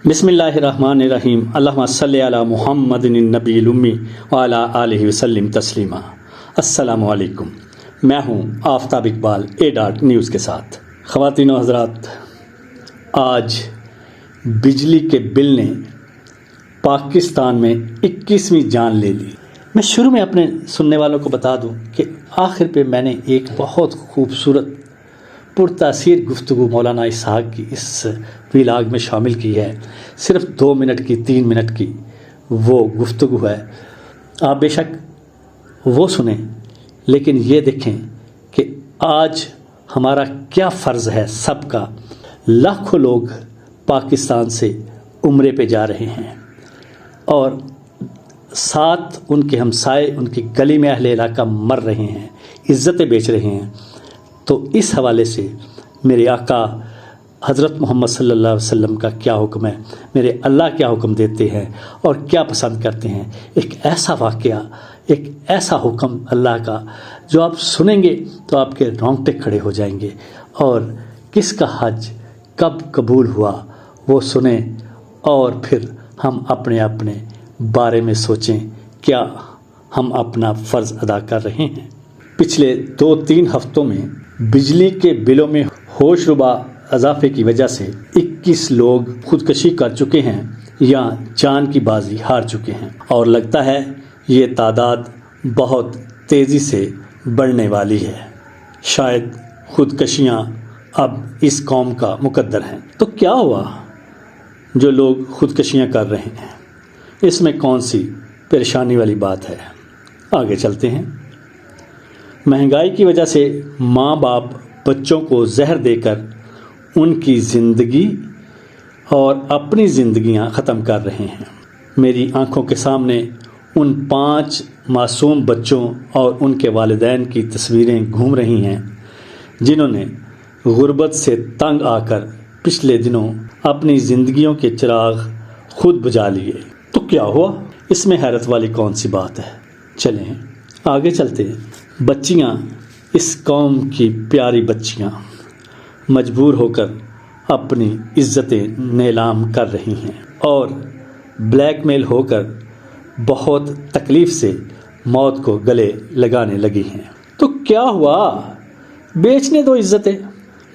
بسم اللہ الرحمن الرحیم اللہم صلی علی محمد النبی الامی وعلی آلہ وسلم تسلیما۔ السلام علیکم، میں ہوں آفتاب اقبال نیوز کے ساتھ۔ خواتین و حضرات، آج بجلی کے بل نے پاکستان میں 21ویں جان لے لی۔ میں شروع میں اپنے سننے والوں کو بتا دوں کہ آخر پہ میں نے ایک بہت خوبصورت پرتاثیر گفتگو مولانا اسحاق کی اس ویلاگ میں شامل کی ہے۔ صرف 2 منٹ کی 3 منٹ کی وہ گفتگو ہے، آپ بے شک وہ سنیں، لیکن یہ دیکھیں کہ آج ہمارا کیا فرض ہے سب کا۔ لاکھوں لوگ پاکستان سے عمرے پہ جا رہے ہیں اور ساتھ ان کے ہمسائے ان کی گلی میں اہل علاقہ مر رہے ہیں، عزتیں بیچ رہے ہیں۔ تو اس حوالے سے میرے آقا حضرت محمد صلی اللہ علیہ وسلم کا کیا حکم ہے، میرے اللہ کیا حکم دیتے ہیں اور کیا پسند کرتے ہیں، ایک ایسا واقعہ، ایک ایسا حکم اللہ کا جو آپ سنیں گے تو آپ کے رونگٹے کھڑے ہو جائیں گے۔ اور کس کا حج کب قبول ہوا وہ سنیں، اور پھر ہم اپنے اپنے بارے میں سوچیں کیا ہم اپنا فرض ادا کر رہے ہیں۔ پچھلے 2-3 ہفتوں میں بجلی کے بلوں میں ہوش ربا اضافے کی وجہ سے 21 لوگ خودکشی کر چکے ہیں یا جان کی بازی ہار چکے ہیں، اور لگتا ہے یہ تعداد بہت تیزی سے بڑھنے والی ہے۔ شاید خودکشیاں اب اس قوم کا مقدر ہیں۔ تو کیا ہوا جو لوگ خودکشیاں کر رہے ہیں؟ اس میں کون سی پریشانی والی بات ہے؟ آگے چلتے ہیں۔ مہنگائی کی وجہ سے ماں باپ بچوں کو زہر دے کر ان کی زندگی اور اپنی زندگیاں ختم کر رہے ہیں۔ میری آنکھوں کے سامنے ان 5 معصوم بچوں اور ان کے والدین کی تصویریں گھوم رہی ہیں جنہوں نے غربت سے تنگ آ کر پچھلے دنوں اپنی زندگیوں کے چراغ خود بجھا لیے۔ تو کیا ہوا؟ اس میں حیرت والی کون سی بات ہے؟ چلیں آگے چلتے ہیں۔ بچیاں، اس قوم کی پیاری بچیاں مجبور ہو کر اپنی عزتیں نیلام کر رہی ہیں اور بلیک میل ہو کر بہت تکلیف سے موت کو گلے لگانے لگی ہیں۔ تو کیا ہوا؟ بیچنے دو عزتیں،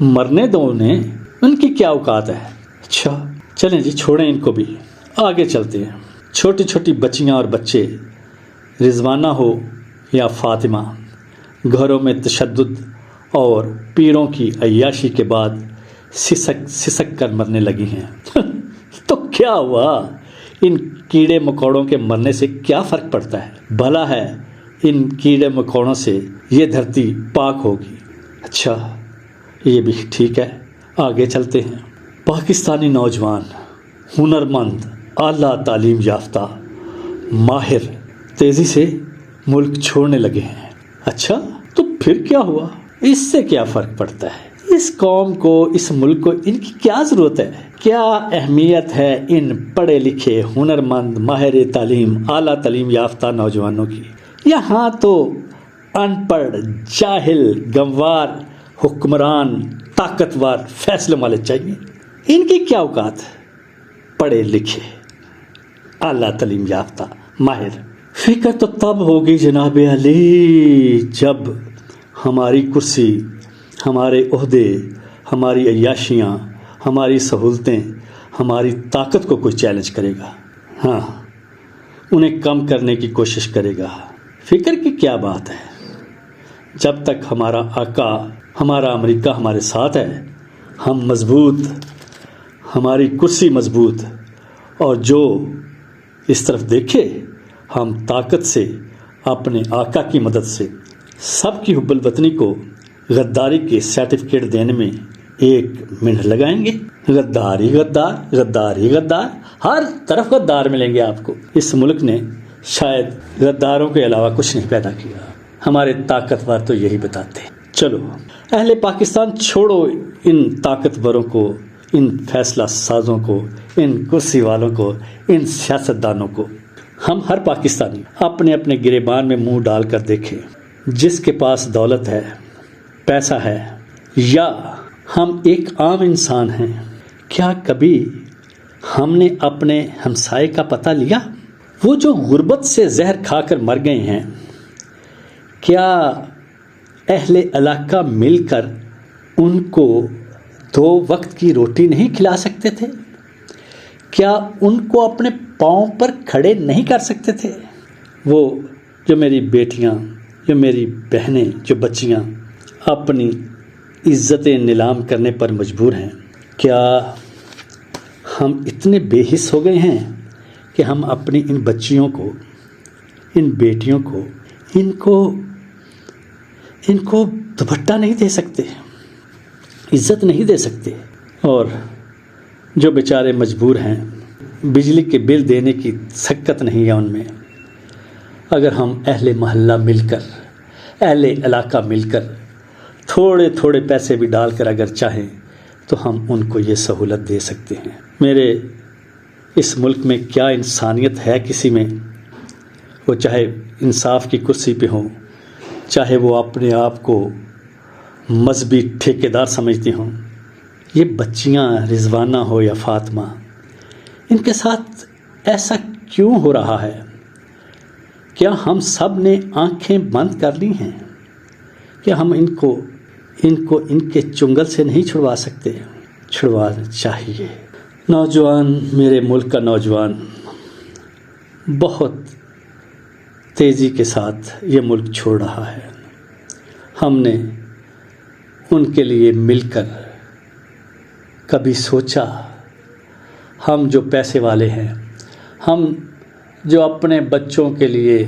مرنے دو انہیں، ان کی کیا اوقات ہے؟ اچھا چلیں جی، چھوڑیں ان کو بھی، آگے چلتے ہیں۔ چھوٹی چھوٹی بچیاں اور بچے، رضوانہ ہو یا فاطمہ، گھروں میں تشدد اور پیروں کی عیاشی کے بعد سسک کر مرنے لگی ہیں۔ تو کیا ہوا؟ ان کیڑے مکوڑوں کے مرنے سے کیا فرق پڑتا ہے؟ بھلا ہے ان کیڑے مکوڑوں سے یہ دھرتی پاک ہوگی۔ اچھا یہ بھی ٹھیک ہے، آگے چلتے ہیں۔ پاکستانی نوجوان ہنرمند، اعلیٰ تعلیم یافتہ، ماہر تیزی سے ملک چھوڑنے لگے ہیں۔ اچھا تو پھر کیا ہوا؟ اس سے کیا فرق پڑتا ہے؟ اس قوم کو، اس ملک کو ان کی کیا ضرورت ہے؟ کیا اہمیت ہے ان پڑھے لکھے، ہنرمند، ماہر تعلیم، اعلیٰ تعلیم یافتہ نوجوانوں کی؟ یہاں تو ان پڑھ، جاہل، گنوار حکمران، طاقتور فیصلے والے چاہیے۔ ان کی کیا اوقات ہے؟ پڑھے لکھے، اعلیٰ تعلیم یافتہ، ماہر۔ فکر تو تب ہوگی جناب علی جب ہماری کرسی، ہمارے عہدے، ہماری عیاشیاں، ہماری سہولتیں، ہماری طاقت کو کوئی چیلنج کرے گا، ہاں انہیں کم کرنے کی کوشش کرے گا۔ فکر کی کیا بات ہے؟ جب تک ہمارا آقا، ہمارا امریکہ ہمارے ساتھ ہے، ہم مضبوط، ہماری کرسی مضبوط، اور جو اس طرف دیکھے ہم طاقت سے، اپنے آقا کی مدد سے سب کی حب الوطنی کو غداری کے سرٹیفکیٹ دینے میں 1 منٹ لگائیں گے۔ غداری غدار، غداری غدار، ہر طرف غدار ملیں گے آپ کو۔ اس ملک نے شاید غداروں کے علاوہ کچھ نہیں پیدا کیا، ہمارے طاقتور تو یہی بتاتے ہیں۔ چلو اہل پاکستان، چھوڑو ان طاقتوروں کو، ان فیصلہ سازوں کو، ان کرسی والوں کو، ان سیاستدانوں کو۔ ہم ہر پاکستانی اپنے اپنے گریبان میں منہ ڈال کر دیکھیں، جس کے پاس دولت ہے، پیسہ ہے، یا ہم ایک عام انسان ہیں، کیا کبھی ہم نے اپنے ہمسائے کا پتہ لیا؟ وہ جو غربت سے زہر کھا کر مر گئے ہیں، کیا اہل علاقہ مل کر ان کو 2 وقت کی روٹی نہیں کھلا سکتے تھے؟ کیا ان کو اپنے پاؤں پر کھڑے نہیں کر سکتے تھے؟ وہ جو میری بیٹیاں، جو میری بہنیں، جو بچیاں اپنی عزتیں نیلام کرنے پر مجبور ہیں، کیا ہم اتنے بے حس ہو گئے ہیں کہ ہم اپنی ان بچیوں کو، ان بیٹیوں کو، ان کو دوپٹہ نہیں دے سکتے، عزت نہیں دے سکتے؟ اور جو بیچارے مجبور ہیں، بجلی کے بل دینے کی سکت نہیں ہے ان میں، اگر ہم اہل محلہ مل کر، اہل علاقہ مل کر تھوڑے تھوڑے پیسے بھی ڈال کر اگر چاہیں تو ہم ان کو یہ سہولت دے سکتے ہیں۔ میرے اس ملک میں کیا انسانیت ہے کسی میں، وہ چاہے انصاف کی کرسی پہ ہوں، چاہے وہ اپنے آپ کو مذہبی ٹھیکیدار سمجھتی ہوں۔ یہ بچیاں رضوانہ ہو یا فاطمہ، ان کے ساتھ ایسا کیوں ہو رہا ہے؟ کیا ہم سب نے آنکھیں بند کر لی ہیں؟ کیا ہم ان کو ان کے چنگل سے نہیں چھڑوا سکتے؟ چھڑوانا چاہیے۔ نوجوان، میرے ملک کا نوجوان بہت تیزی کے ساتھ یہ ملک چھوڑ رہا ہے۔ ہم نے ان کے لیے مل کر کبھی سوچا؟ ہم جو پیسے والے ہیں، ہم جو اپنے بچوں کے لیے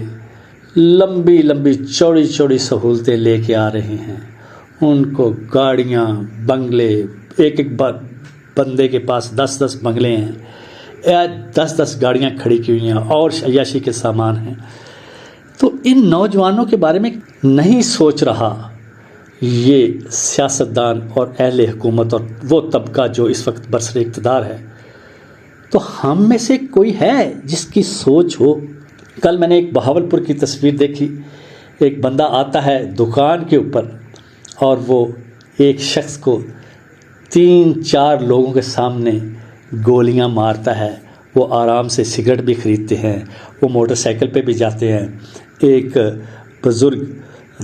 لمبی لمبی چوڑی چوڑی سہولتیں لے کے آ رہے ہیں، ان کو گاڑیاں، بنگلے، ایک بندے کے پاس 10 بنگلے ہیں، 10 گاڑیاں کھڑی کی ہوئی ہیں اور عیاشی کے سامان ہیں، تو ان نوجوانوں کے بارے میں نہیں سوچ رہا یہ سیاستدان اور اہل حکومت اور وہ طبقہ جو اس وقت برسر اقتدار ہے؟ تو ہم میں سے کوئی ہے جس کی سوچ ہو؟ کل میں نے ایک بہاولپور کی تصویر دیکھی، ایک بندہ آتا ہے دکان کے اوپر اور وہ ایک شخص کو 3-4 لوگوں کے سامنے گولیاں مارتا ہے۔ وہ آرام سے سگریٹ بھی خریدتے ہیں، وہ موٹر سائیکل پہ بھی جاتے ہیں۔ ایک بزرگ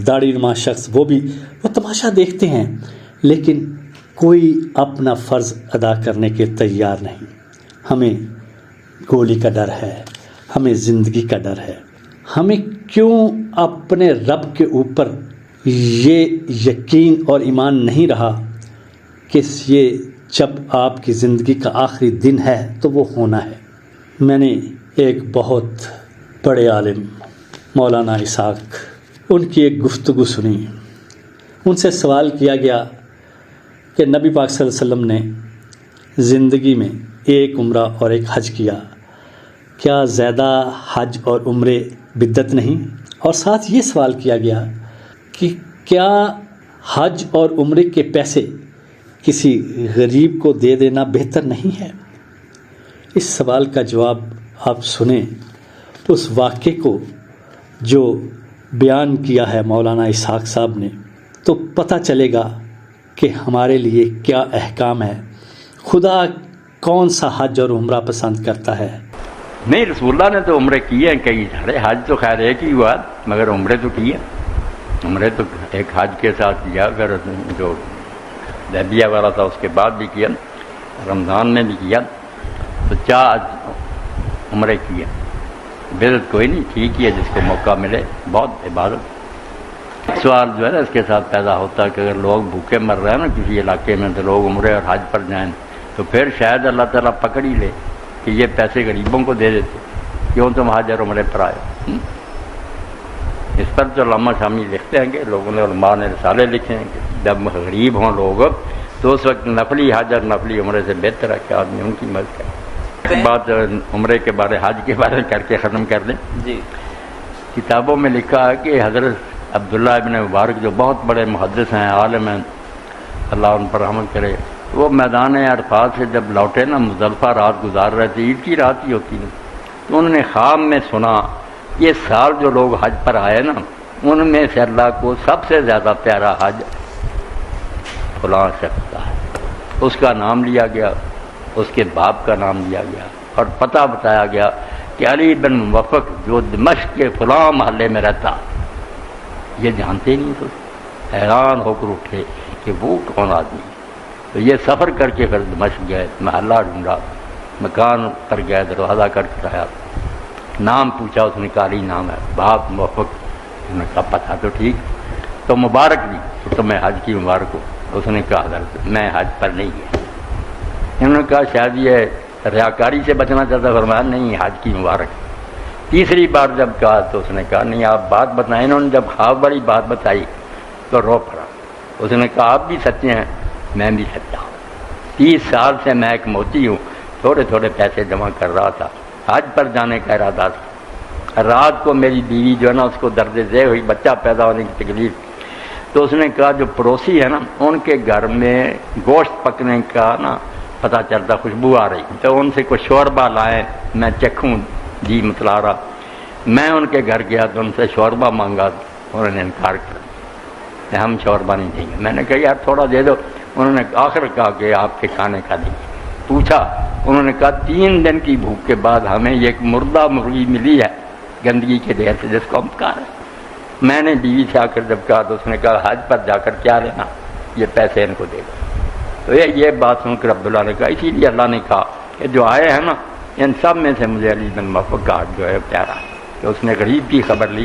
داڑھی نما شخص وہ تماشا دیکھتے ہیں، لیکن کوئی اپنا فرض ادا کرنے کے تیار نہیں۔ ہمیں گولی کا ڈر ہے، ہمیں زندگی کا ڈر ہے۔ ہمیں کیوں اپنے رب کے اوپر یہ یقین اور ایمان نہیں رہا کہ یہ جب آپ کی زندگی کا آخری دن ہے تو وہ ہونا ہے؟ میں نے ایک بہت بڑے عالم مولانا اسحاق، ان کی ایک گفتگو سنی۔ ان سے سوال کیا گیا کہ نبی پاک صلی اللہ علیہ وسلم نے زندگی میں ایک عمرہ اور ایک حج کیا، کیا زیادہ حج اور عمرے بدعت نہیں؟ اور ساتھ یہ سوال کیا گیا کہ کیا حج اور عمرے کے پیسے کسی غریب کو دے دینا بہتر نہیں ہے؟ اس سوال کا جواب آپ سنیں، اس واقعے کو جو بیان کیا ہے مولانا اسحاق صاحب نے، تو پتہ چلے گا کہ ہمارے لیے کیا احکام ہے، خدا کون سا حج اور عمرہ پسند کرتا ہے۔ نہیں، رسول اللہ نے تو عمرے کیے ہیں کئی سارے، حج تو خیر ایک ہی ہوا، مگر عمرے تو کیے، عمرے تو ایک حج کے ساتھ کیا، پھر جو حدیبیہ والا تھا اس کے بعد بھی کیا، رمضان میں بھی کیا، تو 4 عمرے کیے۔ بدعت کوئی نہیں، ٹھیک ہی ہے، جس کو موقع ملے، بہت عبادت۔ سوال جو ہے نا اس کے ساتھ پیدا ہوتا ہے کہ اگر لوگ بھوکے مر رہے ہیں نا کسی علاقے میں، تو لوگ عمرے اور حج پر جائیں تو پھر شاید اللہ تعالیٰ پکڑ ہی لے کہ یہ پیسے غریبوں کو دے دیتے، کیوں تم حج اور عمرے پر آئے۔ اس پر تو علامہ شامی لکھتے ہیں کہ لوگوں نے، علماء نے رسالے لکھے ہیں کہ جب غریب ہوں لوگ تو اس وقت نفلی حج اور نفلی عمرے سے بہتر ہے کہ آدمی ان کی مدد کرے۔ بات عمرے کے بارے، حج کے بارے کر کے ختم کر دیں۔ جی، کتابوں میں لکھا ہے کہ حضرت عبداللہ ابن مبارک جو بہت بڑے محدث ہیں، عالم ہیں، اللہ ان پر رحمت کرے، وہ میدان عرفات سے جب لوٹے نا، مزدلفہ رات گزار رہے تھے، عید کی رات ہی ہوتی ہے، تو انہوں نے خواب میں سنا یہ سال جو لوگ حج پر آئے نا، ان میں سے اللہ کو سب سے زیادہ پیارا حج فلاں شخص کا ہے، اس کا نام لیا گیا، اس کے باپ کا نام دیا گیا اور پتہ بتایا گیا کہ علی بن موفق جو دمشق کے فلاں محلے میں رہتا، یہ جانتے نہیں تو حیران ہو کر اٹھے کہ وہ کون آدمی. تو یہ سفر کر کے پھر دمشق گئے، محلہ ڈھونڈا، مکان پر گئے، دروازہ کر کے آیا، نام پوچھا، اس نے کہا علی نام ہے، باپ موفق. انہوں نے کہا پتہ تو ٹھیک، تو مبارک دی کہ تمہیں حج کی مبارک ہو. اس نے کہا حضرت میں حج پر نہیں گیا. انہوں نے کہا شاید یہ ریاکاری سے بچنا چاہتا، فرمایا نہیں حج کی مبارک. تیسری بار جب کہا تو اس نے کہا نہیں آپ بات بتائیں. انہوں نے جب خواب والی بات بتائی تو رو پڑا. اس نے کہا آپ بھی سچے ہیں، میں بھی سچا ہوں. 30 سال سے میں ایک موتی ہوں، تھوڑے تھوڑے پیسے جمع کر رہا تھا، حج پر جانے کا ارادہ تھا. رات کو میری بیوی جو ہے نا اس کو درد ذیل ہوئی، بچہ پیدا ہونے کی تکلیف. تو اس نے کہا جو پڑوسی ہے نا ان کے گھر میں گوشت پکنے کا نا پتہ چلتا، خوشبو آ رہی، تو ان سے کچھ شوربہ لائیں میں چکھوں. جی متلا رہا. میں ان کے گھر گیا تو ان سے شوربہ مانگا، انہوں نے انکار کر دیا، ہم شوربہ نہیں دیں گے. میں نے کہا یار تھوڑا دے دو. انہوں نے آخر کہا کہ آپ کے کھانے کا دیں گے. پوچھا، انہوں نے کہا 3 دن کی بھوک کے بعد ہمیں یہ ایک مردہ مرغی ملی ہے گندگی کے ڈھیر سے جس کو ہم کھا رہے ہیں. میں نے بیوی سے آ کر جب کہا تو اس نے کہا حج پر جا کر کیا لینا، یہ پیسے ان کو دے گا. تو یہ بات سن کر عبداللہ نے کہا اسی لیے اللہ نے کہا کہ جو آئے ہیں نا ان سب میں سے مجھے علی بن موفق کا جو ہے پیارا ہے کہ اس نے غریب کی خبر لی.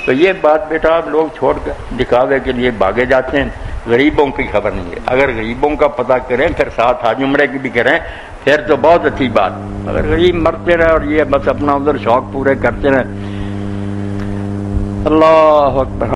تو یہ بات بیٹا آپ لوگ چھوڑ کر دکھاوے کے لیے بھاگے جاتے ہیں، غریبوں کی خبر نہیں ہے. اگر غریبوں کا پتہ کریں پھر ساتھ حج عمرے کی بھی کریں پھر تو بہت اچھی بات. اگر غریب مرتے رہے اور یہ بس اپنا ادھر شوق پورے کرتے رہیں. اللہ اکبر.